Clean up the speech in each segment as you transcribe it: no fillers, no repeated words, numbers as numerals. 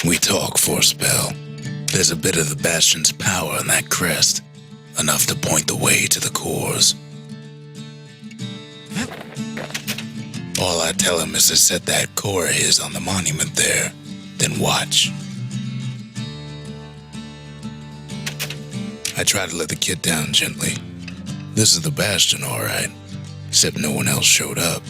We talk for a spell. There's a bit of the Bastion's power in that crest, enough to point the way to the cores. All I tell him is to set that core of his on the monument there, then watch. I try to let the kid down gently. This is the Bastion, all right, except no one else showed up.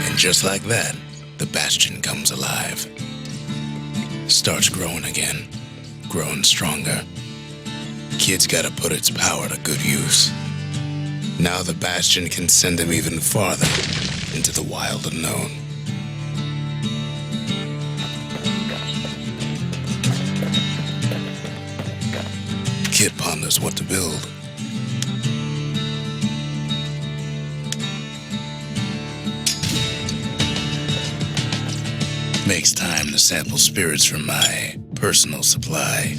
And just like that, the Bastion comes alive. Starts growing again, growing stronger. Kid's gotta put its power to good use. Now the Bastion can send him even farther into the wild unknown. Kid ponders what to build. Makes time to sample spirits from my personal supply.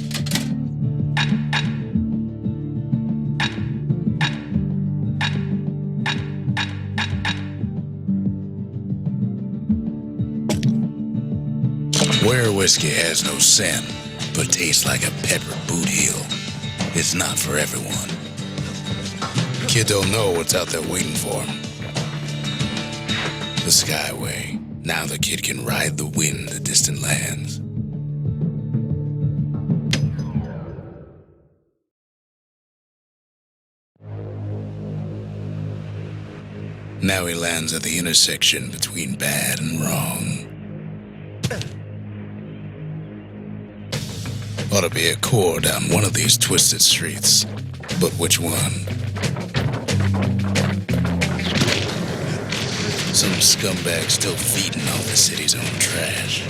Where whiskey has no scent, but tastes like a peppered boot heel, it's not for everyone. Kid don't know what's out there waiting for him. The Skyway. Now the kid can ride the wind to distant lands. Now he lands at the intersection between bad and wrong. Ought to be a core down one of these twisted streets, but which one? Some scumbag still feeding off the city's own trash.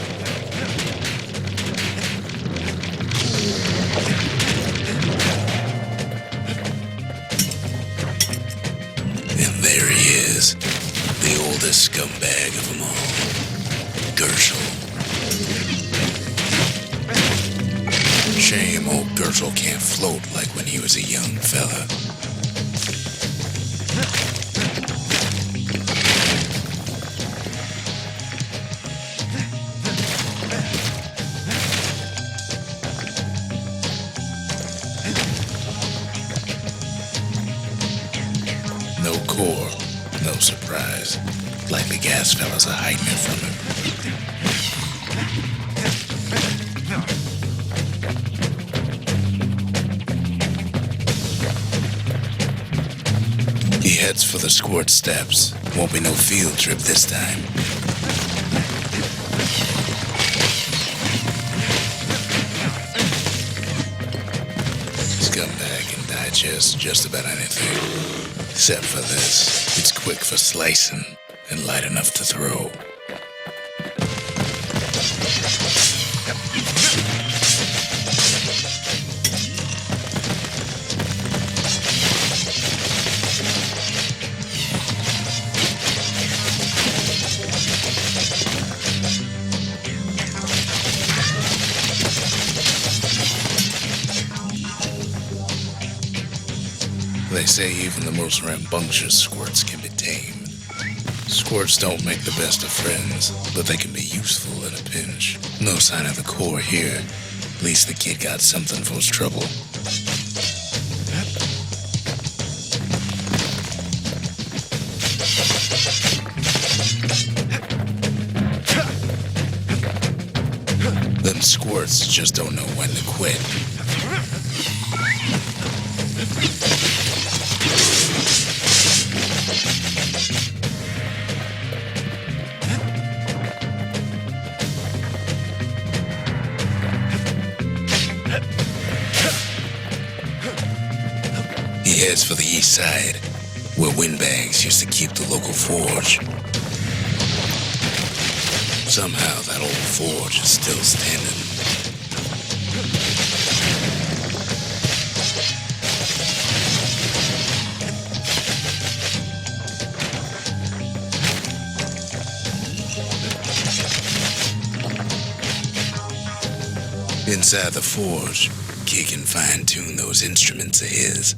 And there he is, the oldest scumbag of them all, Gershel. Shame old Gershel can't float like when he was a young fella. No core, no surprise. Like the gas fellas are hiding it from him. He heads for the squirt steps. Won't be no field trip this time. Scumbag can digest just about anything. Except for this. It's quick for slicing and light enough to throw. They say even the most rambunctious squirts can be tamed. Squirts don't make the best of friends, but they can be useful in a pinch. No sign of the core here. At least the kid got something for his trouble. Them squirts just don't know when to quit. He heads for the east side, where windbags used to keep the local forge. Somehow that old forge is still standing. Inside the forge, Kid can fine-tune those instruments of his.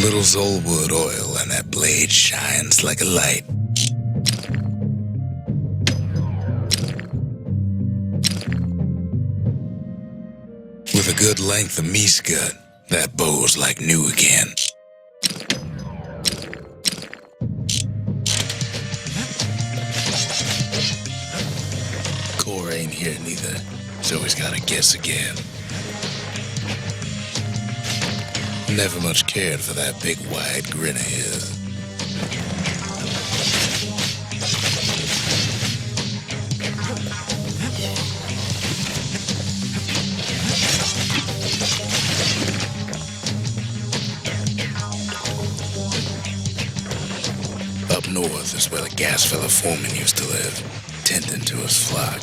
Little Zolwood oil and that blade shines like a light. With a good length of meat gut, that bow's like new again. Core ain't here neither, so he's gotta guess again. Never much cared for that big wide grin of his. Up north is where the gas fella foreman used to live, tending to his flock.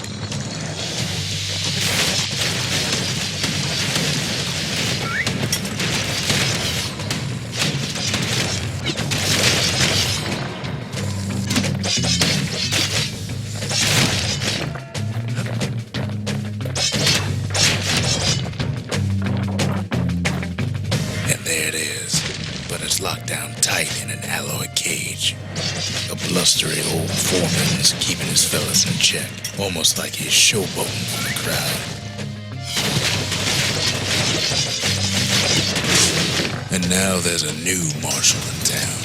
There it is, but it's locked down tight in an alloy cage. A blustery old foreman is keeping his fellas in check, almost like he's showboating for the crowd. And now there's a new marshal in town.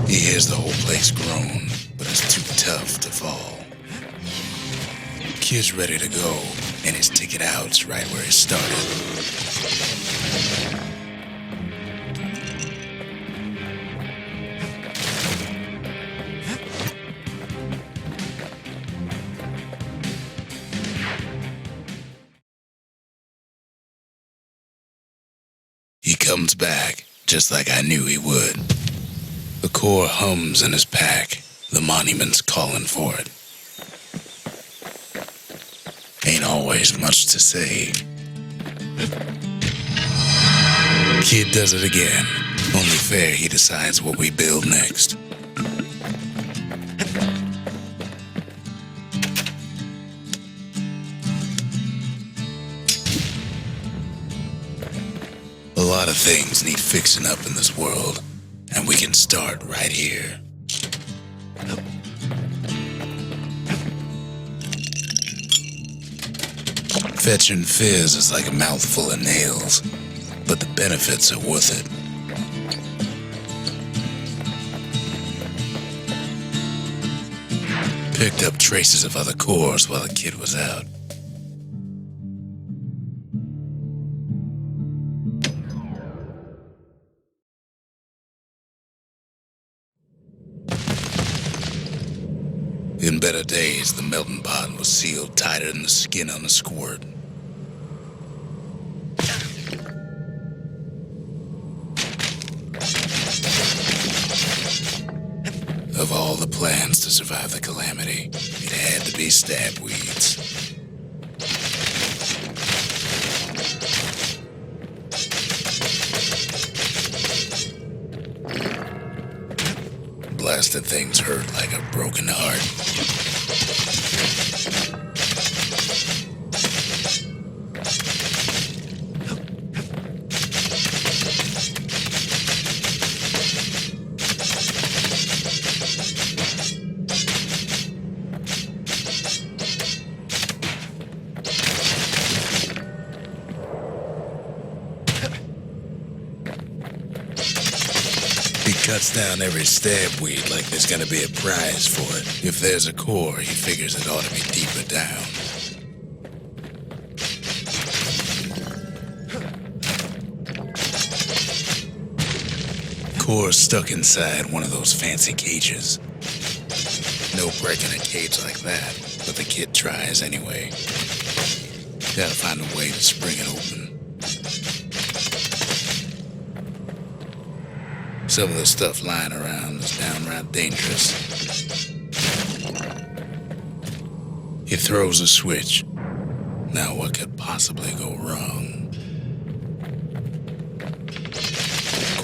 He hears the whole place groan, but it's too tough to fall. Kid's ready to go, and his ticket out's right where he started. He comes back, just like I knew he would. The core hums in his pack. The monument's calling for it. Ain't always much to say. Kid does it again. Only fair he decides what we build next. A lot of things need fixing up in this world, and we can start right here. Fetching fizz is like a mouthful of nails, but the benefits are worth it. Picked up traces of other cores while the kid was out. In better days, the melting pot was sealed tighter than the skin on a squirt. Of all the plans to survive the calamity, it had to be stabweeds. Blasted things hurt like a broken heart. He cuts down every stabweed like there's gonna be a prize for it. If there's a core, he figures it ought to be deeper down. Core's stuck inside one of those fancy cages. No breaking a cage like that, but the kid tries anyway. Gotta find a way to spring it open. Some of the stuff lying around is downright dangerous. He throws a switch. Now what could possibly go wrong?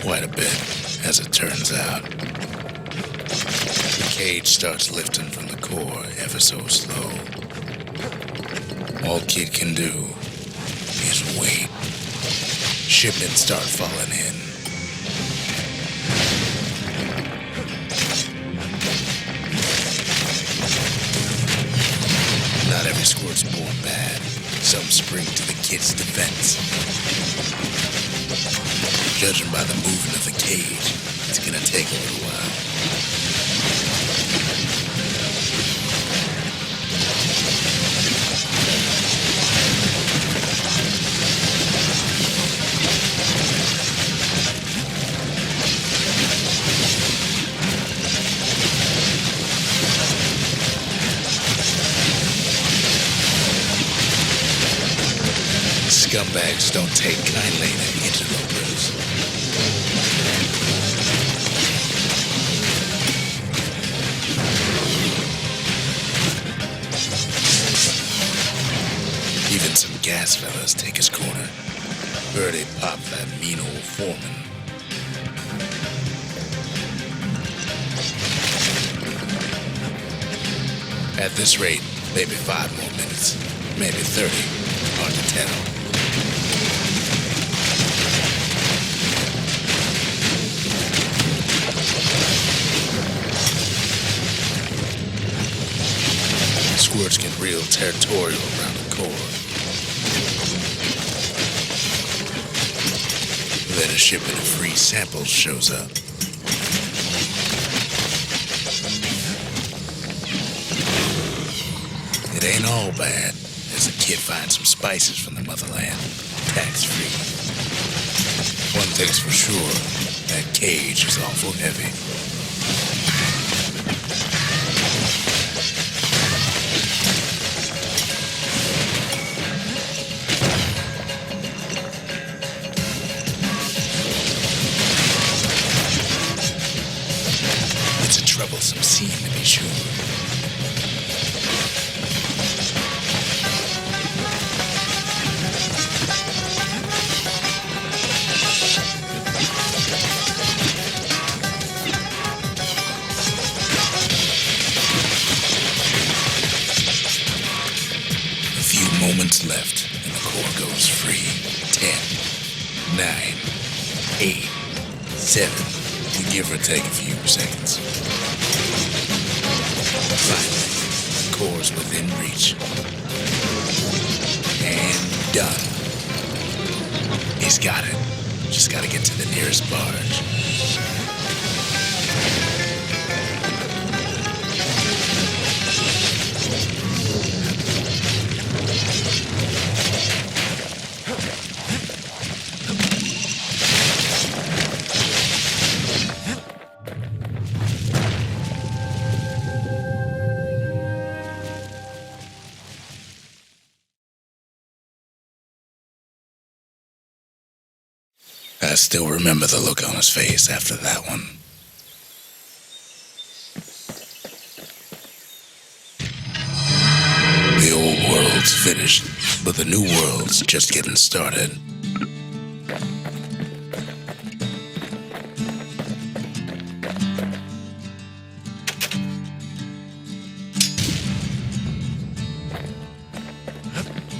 Quite a bit, as it turns out. The cage starts lifting from the core ever so slow. All Kid can do is wait. Shipments start falling in. Not every squirt's born bad. Some spring to the Kid's defense. Judging by the movement of the cage, it's gonna take a little while. Scumbags don't take kindly to interlopers. Even some gas fellas take his corner. Heard he popped that mean old foreman. At this rate, maybe 5 more minutes, maybe 30. Hard to tell. Squirts get real territorial around the core. Then a shipment of free samples shows up. It ain't all bad, as the Kid finds some spices from the motherland, tax-free. One thing's for sure, that cage is awful heavy. It's a troublesome scene, to be sure. Moments left, and the core goes free. 10, 9, 8, 7, give or take a few seconds. Finally, the core's within reach. And done. He's got it. Just gotta get to the nearest barge. I still remember the look on his face after that one. The old world's finished, but the new world's just getting started.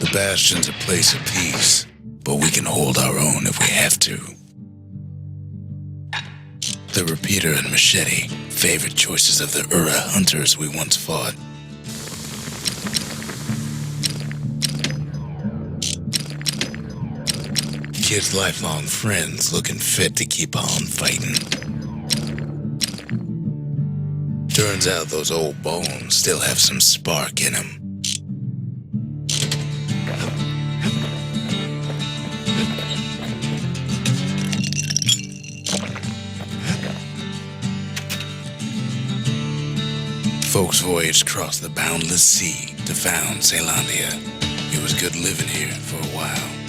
The Bastion's a place of peace, but we can hold our own if we have to. The repeater and machete, favorite choices of the Ura hunters we once fought. Kid's lifelong friends looking fit to keep on fighting. Turns out those old bones still have some spark in them. Folks voyaged across the boundless sea to found Celandia. It was good living here for a while.